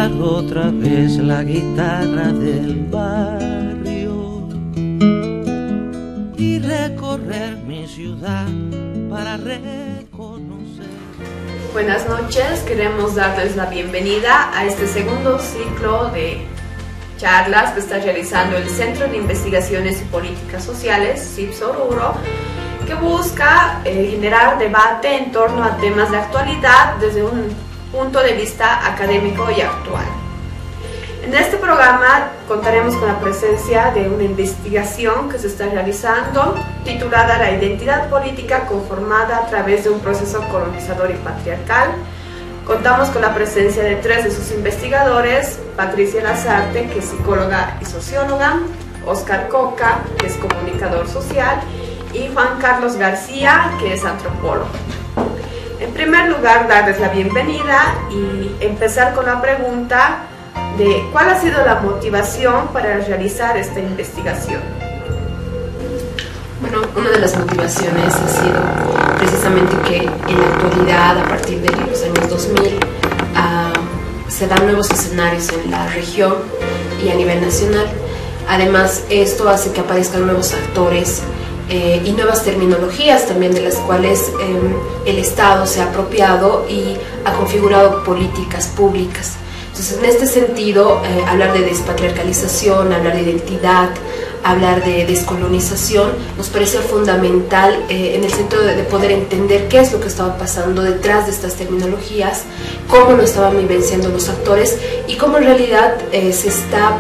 tocar otra vez la guitarra del barrio y recorrer mi ciudad para reconocer. Buenas noches, queremos darles la bienvenida a este segundo ciclo de charlas que está realizando el Centro de Investigaciones y Políticas Sociales, CIPS Oruro, que busca generar debate en torno a temas de actualidad desde un punto de vista académico y actual. En este programa contaremos con la presencia de una investigación que se está realizando titulada La identidad política conformada a través de un proceso colonizador y patriarcal. Contamos con la presencia de tres de sus investigadores: Patricia Lazarte, que es psicóloga y socióloga; Oscar Coca, que es comunicador social; y Juan Carlos García, que es antropólogo. En primer lugar, darles la bienvenida y empezar con la pregunta de cuál ha sido la motivación para realizar esta investigación. Bueno, una de las motivaciones ha sido precisamente que en la actualidad, a partir de los años 2000, se dan nuevos escenarios en la región y a nivel nacional. Además, esto hace que aparezcan nuevos actores y nuevas terminologías también, de las cuales el Estado se ha apropiado y ha configurado políticas públicas. Entonces, en este sentido, hablar de despatriarcalización, hablar de identidad, hablar de descolonización, nos parecía fundamental en el sentido de poder entender qué es lo que estaba pasando detrás de estas terminologías, cómo lo estaban vivenciando los actores y cómo en realidad se está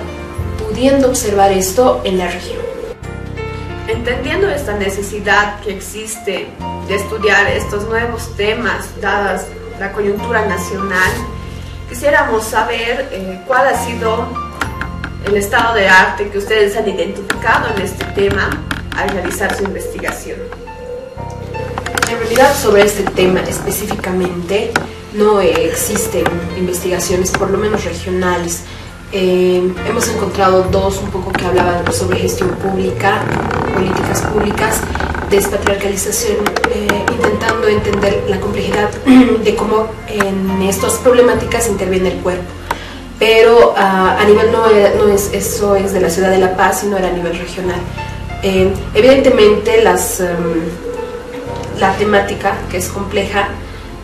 pudiendo observar esto en la región. Entendiendo esta necesidad que existe de estudiar estos nuevos temas, dadas la coyuntura nacional, quisiéramos saber cuál ha sido el estado de arte que ustedes han identificado en este tema al realizar su investigación. En realidad, sobre este tema específicamente no existen investigaciones, por lo menos regionales. Hemos encontrado dos un poco que hablaban sobre gestión pública, políticas públicas, despatriarcalización, intentando entender la complejidad de cómo en estas problemáticas interviene el cuerpo. Pero a nivel eso es de la ciudad de La Paz, sino era a nivel regional. Evidentemente la temática, que es compleja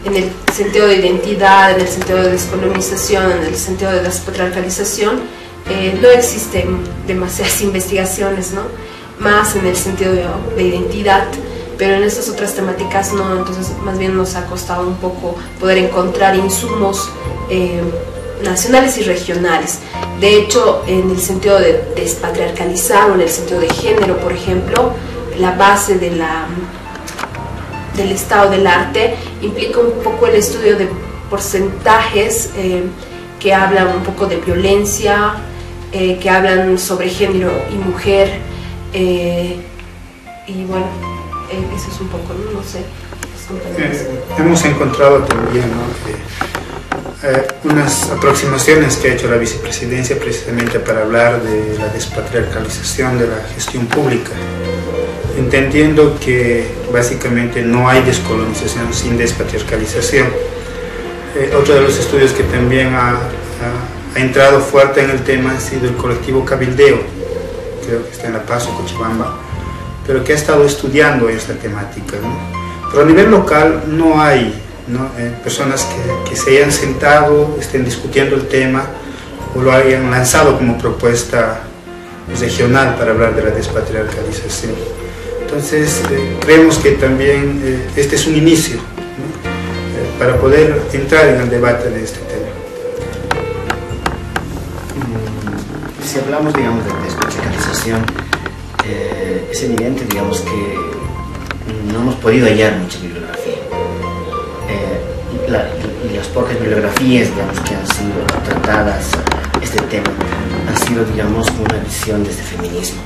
en el sentido de identidad, en el sentido de descolonización, en el sentido de despatriarcalización, no existen demasiadas investigaciones, ¿no? Más en el sentido de identidad, pero en estas otras temáticas no. Entonces más bien nos ha costado un poco poder encontrar insumos nacionales y regionales. De hecho, en el sentido de despatriarcalizar o en el sentido de género, por ejemplo, la base del estado del arte implica un poco el estudio de porcentajes que hablan un poco de violencia, que hablan sobre género y mujer, y bueno, eso es un poco, no sé, hemos encontrado también, ¿no?, unas aproximaciones que ha hecho la vicepresidencia precisamente para hablar de la despatriarcalización de la gestión pública, entendiendo que básicamente no hay descolonización sin despatriarcalización. Otro de los estudios que también ha entrado fuerte en el tema ha sido el colectivo Cabildeo, creo que está en La Paz o Cochabamba, pero que ha estado estudiando esta temática, ¿no? Pero a nivel local no hay, ¿no?, personas que se hayan sentado, estén discutiendo el tema o lo hayan lanzado como propuesta regional para hablar de la despatriarcalización. Entonces, creemos que también este es un inicio, ¿no?, para poder entrar en el debate de este tema. Si hablamos, digamos, de despatriarcalización, es evidente, digamos, que no hemos podido hallar mucha bibliografía. Y las pocas bibliografías, digamos, que han sido tratadas este tema han sido, digamos, una visión desde feminismo.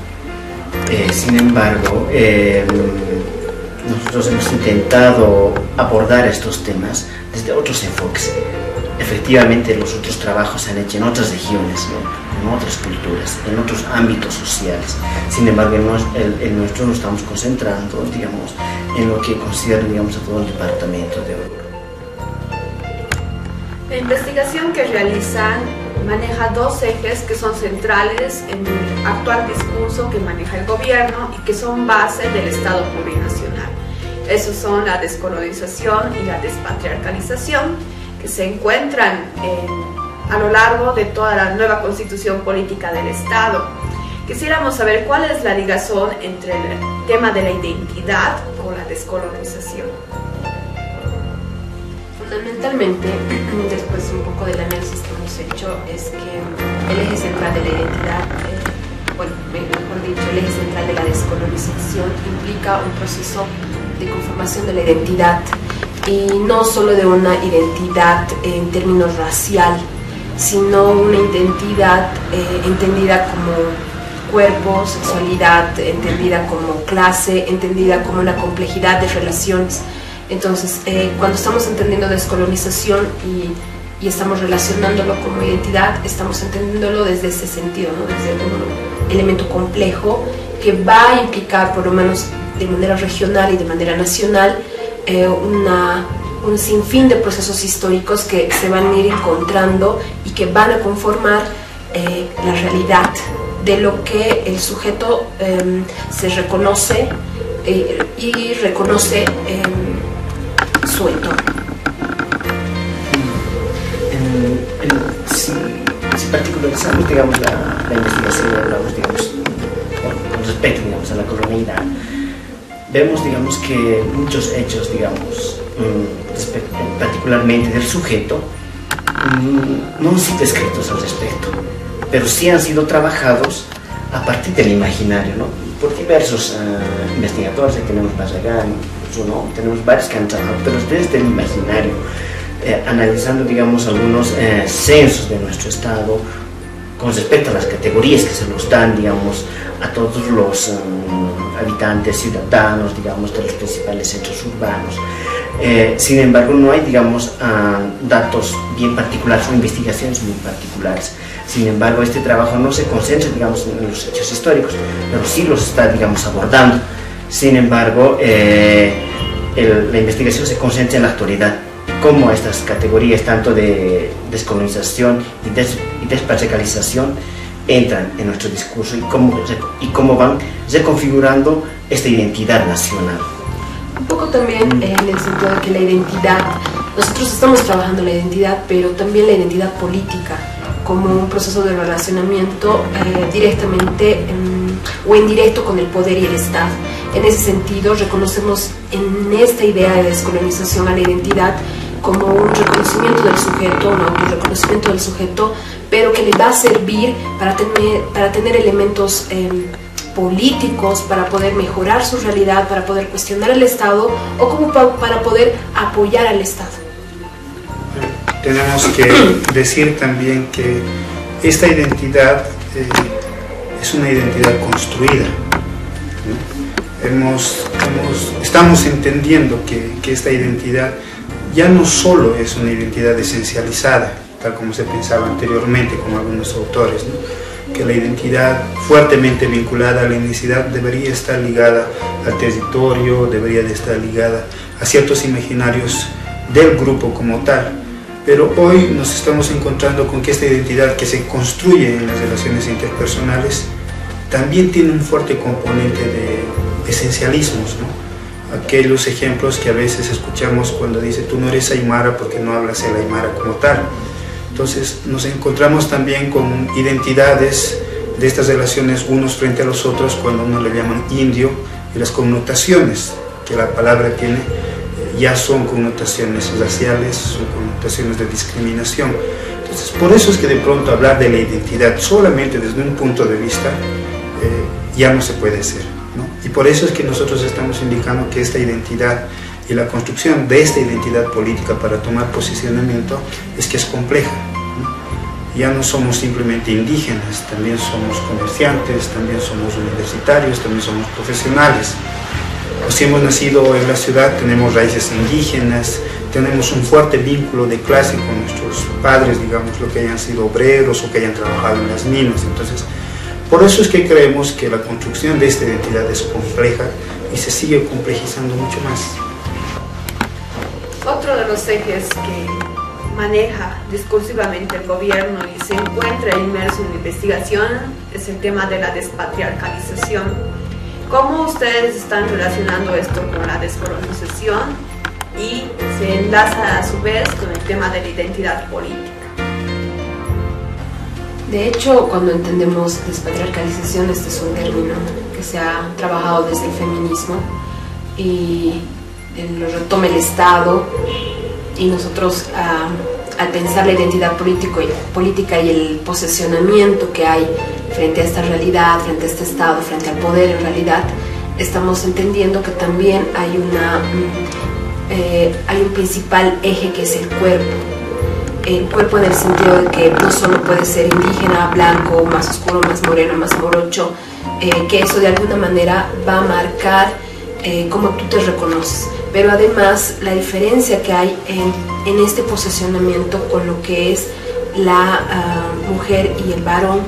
Sin embargo, nosotros hemos intentado abordar estos temas desde otros enfoques. Efectivamente, los otros trabajos se han hecho en otras regiones, ¿no?, en otras culturas, en otros ámbitos sociales. Sin embargo, en nuestro nos estamos concentrando, digamos, en lo que considera, digamos, a todo el departamento de Oruro. La investigación que realizan maneja dos ejes que son centrales en el actual discurso que maneja el gobierno y que son base del Estado plurinacional. Esos son la descolonización y la despatriarcalización, que se encuentran a lo largo de toda la nueva constitución política del Estado. Quisiéramos saber cuál es la ligazón entre el tema de la identidad con la descolonización. Fundamentalmente, después un poco del análisis que hemos hecho, es que el eje central de la identidad, mejor dicho, el eje central de la descolonización implica un proceso de conformación de la identidad, y no solo de una identidad en términos racial, sino una identidad entendida como cuerpo, sexualidad, entendida como clase, entendida como una complejidad de relaciones. Entonces, cuando estamos entendiendo descolonización y estamos relacionándolo como identidad, estamos entendiéndolo desde ese sentido, ¿no? Desde un elemento complejo que va a implicar, por lo menos de manera regional y de manera nacional, un sinfín de procesos históricos que se van a ir encontrando y que van a conformar la realidad de lo que el sujeto se reconoce y reconoce su entorno. Si particularizamos, digamos, la investigación, hablamos, digamos, con respecto, digamos, a la colonialidad, vemos, digamos, que muchos hechos, digamos, particularmente del sujeto, no han sido escritos al respecto, pero sí han sido trabajados a partir del imaginario, ¿no? Por diversos investigadores, tenemos Barragán, ¿no? Tenemos varios que han trabajado, pero desde el imaginario, analizando, digamos, algunos censos de nuestro estado con respecto a las categorías que se nos dan, digamos, a todos los habitantes, ciudadanos, digamos, de los principales centros urbanos. Sin embargo, no hay, digamos, datos bien particulares o investigaciones muy particulares. Sin embargo, este trabajo no se concentra, digamos, en los hechos históricos, pero sí los está, digamos, abordando. Sin embargo, la investigación se concentra en la actualidad, cómo estas categorías, tanto de descolonización y despatriarcalización, entran en nuestro discurso y cómo van reconfigurando esta identidad nacional. Un poco también en el sentido de que la identidad, nosotros estamos trabajando la identidad, pero también la identidad política, como un proceso de relacionamiento directamente o indirecto con el poder y el Estado. En ese sentido, reconocemos en esta idea de descolonización a la identidad como un reconocimiento del sujeto, un autorreconocimiento del sujeto, pero que le va a servir para tener elementos políticos, para poder mejorar su realidad, para poder cuestionar el Estado o como para poder apoyar al Estado. Tenemos que decir también que esta identidad es una identidad construida, ¿no? Estamos entendiendo que esta identidad ya no solo es una identidad esencializada, tal como se pensaba anteriormente con algunos autores, ¿no? Que la identidad fuertemente vinculada a la etnicidad debería estar ligada al territorio, debería de estar ligada a ciertos imaginarios del grupo como tal. Pero hoy nos estamos encontrando con que esta identidad que se construye en las relaciones interpersonales también tiene un fuerte componente de esencialismos, ¿no? Aquellos ejemplos que a veces escuchamos cuando dice tú no eres aymara porque no hablas el aymara como tal. Entonces nos encontramos también con identidades de estas relaciones unos frente a los otros cuando uno le llaman indio, y las connotaciones que la palabra tiene ya son connotaciones raciales, son connotaciones de discriminación. Entonces por eso es que de pronto hablar de la identidad solamente desde un punto de vista ya no se puede hacer, ¿no? Y por eso es que nosotros estamos indicando que esta identidad y la construcción de esta identidad política para tomar posicionamiento es que es compleja, ¿no? Ya no somos simplemente indígenas, también somos comerciantes, también somos universitarios, también somos profesionales. O si hemos nacido en la ciudad, tenemos raíces indígenas, tenemos un fuerte vínculo de clase con nuestros padres, digamos, lo que hayan sido obreros o que hayan trabajado en las minas. Entonces, por eso es que creemos que la construcción de esta identidad es compleja y se sigue complejizando mucho más. Otro de los ejes que maneja discursivamente el gobierno y se encuentra inmerso en investigación es el tema de la despatriarcalización. ¿Cómo ustedes están relacionando esto con la descolonización y se enlaza a su vez con el tema de la identidad política? De hecho, cuando entendemos despatriarcalización, este es un término que se ha trabajado desde el feminismo y lo retoma el Estado, y nosotros al pensar la identidad política y el posicionamiento que hay frente a esta realidad, frente a este Estado, frente al poder en realidad, estamos entendiendo que también hay un principal eje que es el cuerpo. El cuerpo en el sentido de que no solo puede ser indígena, blanco, más oscuro, más moreno, más morocho, que eso de alguna manera va a marcar cómo tú te reconoces. Pero además la diferencia que hay en este posicionamiento con lo que es la mujer y el varón,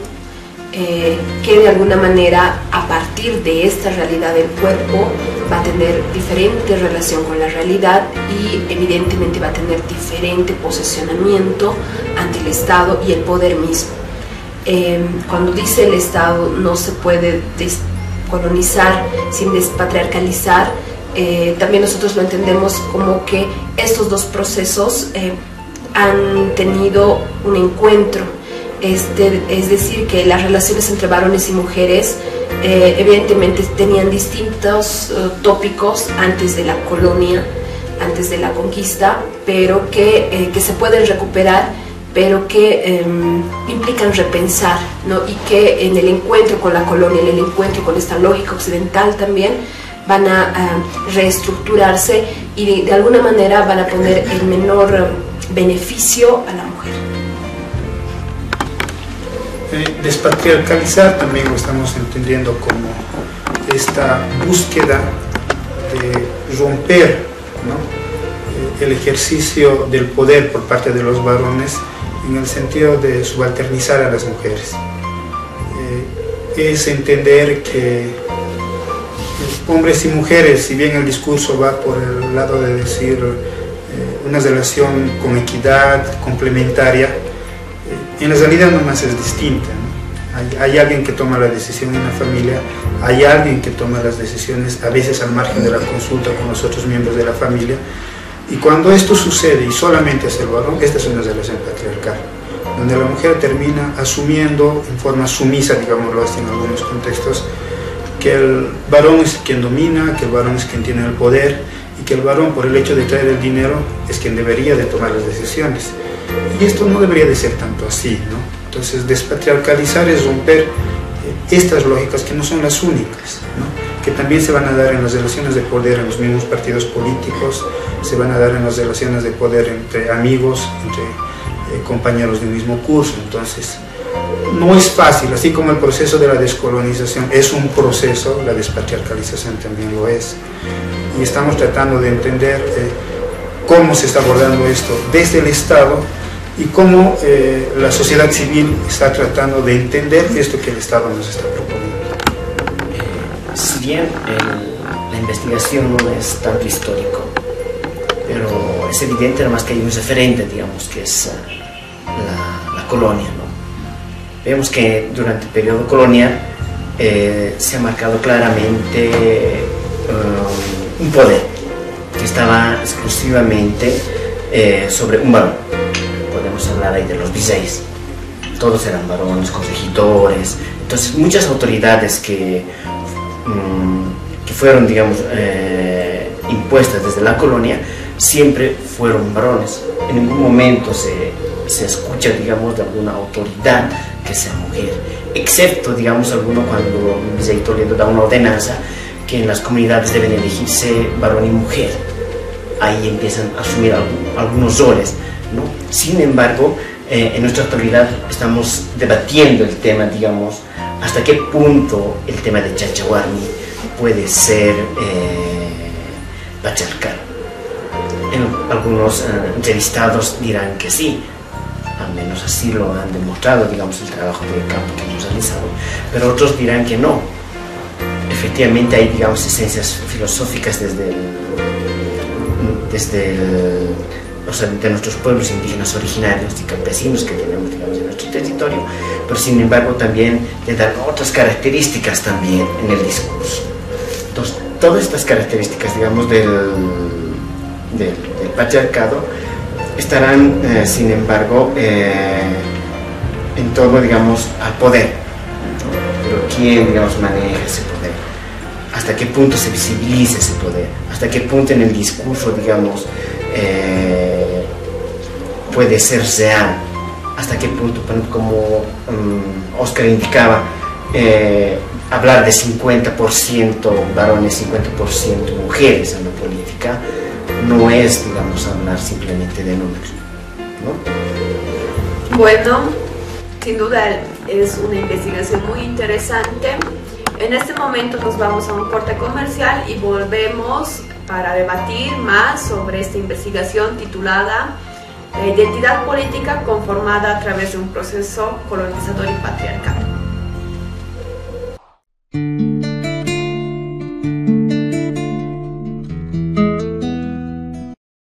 que de alguna manera a partir de esta realidad del cuerpo va a tener diferente relación con la realidad y evidentemente va a tener diferente posicionamiento ante el Estado y el poder mismo. Cuando dice el Estado no se puede descolonizar sin despatriarcalizar, también nosotros lo entendemos como que estos dos procesos han tenido un encuentro. Es decir, que las relaciones entre varones y mujeres evidentemente tenían distintos tópicos antes de la colonia, antes de la conquista, pero que se pueden recuperar, pero que implican repensar, ¿no? Y que en el encuentro con la colonia, en el encuentro con esta lógica occidental también, van a reestructurarse y de alguna manera van a poner el menor beneficio a la mujer. Despatriarcalizar también lo estamos entendiendo como esta búsqueda de romper, ¿no?, el ejercicio del poder por parte de los varones en el sentido de subalternizar a las mujeres. Es entender que hombres y mujeres, si bien el discurso va por el lado de decir una relación con equidad, complementaria, en la realidad nomás es distinta, ¿no? Hay alguien que toma la decisión en la familia, hay alguien que toma las decisiones a veces al margen de la consulta con los otros miembros de la familia, y cuando esto sucede y solamente es el varón, esta es una relación patriarcal, donde la mujer termina asumiendo en forma sumisa, digámoslo así en algunos contextos, que el varón es quien domina, que el varón es quien tiene el poder y que el varón, por el hecho de traer el dinero, es quien debería de tomar las decisiones. Y esto no debería de ser tanto así, ¿no? Entonces, despatriarcalizar es romper estas lógicas que no son las únicas, ¿no?, que también se van a dar en las relaciones de poder en los mismos partidos políticos, se van a dar en las relaciones de poder entre amigos, entre compañeros de un mismo curso. Entonces, no es fácil, así como el proceso de la descolonización es un proceso, la despatriarcalización también lo es. Y estamos tratando de entender cómo se está abordando esto desde el Estado y cómo la sociedad civil está tratando de entender esto que el Estado nos está proponiendo. Si bien la investigación no es tanto histórico, pero es evidente además que hay un referente, digamos, que es la colonia, ¿no? Vemos que durante el periodo colonial se ha marcado claramente un poder que estaba exclusivamente sobre un varón. Podemos hablar ahí de los virreyes, todos eran varones, corregidores. Entonces muchas autoridades que fueron, digamos, impuestas desde la colonia siempre fueron varones. En ningún momento se escucha, digamos, de alguna autoridad que sea mujer, excepto, digamos, alguno cuando Virrey Toledo da una ordenanza que en las comunidades deben elegirse varón y mujer. Ahí empiezan a asumir algunos roles, ¿no? Sin embargo, en nuestra actualidad estamos debatiendo el tema, digamos, hasta qué punto el tema de Chachahuarmi puede ser patriarcal. Algunos entrevistados dirán que sí, al menos así lo han demostrado, digamos, el trabajo de campo que hemos realizado, pero otros dirán que no. Efectivamente hay, digamos, esencias filosóficas desde de nuestros pueblos indígenas originarios y campesinos que tenemos, digamos, en nuestro territorio, pero sin embargo también le dan otras características también en el discurso. Entonces, todas estas características, digamos, del patriarcado estarán, sin embargo, en todo, digamos, al poder, ¿no? Pero ¿quién, digamos, maneja ese poder? ¿Hasta qué punto se visibiliza ese poder? ¿Hasta qué punto en el discurso, digamos, puede ser real? ¿Hasta qué punto, como Oscar indicaba, hablar de 50% varones, 50% mujeres en la política no es, digamos, hablar simplemente de números, ¿no? Bueno, sin duda es una investigación muy interesante. En este momento nos vamos a un corte comercial y volvemos para debatir más sobre esta investigación titulada La identidad política conformada a través de un proceso colonizador y patriarcal.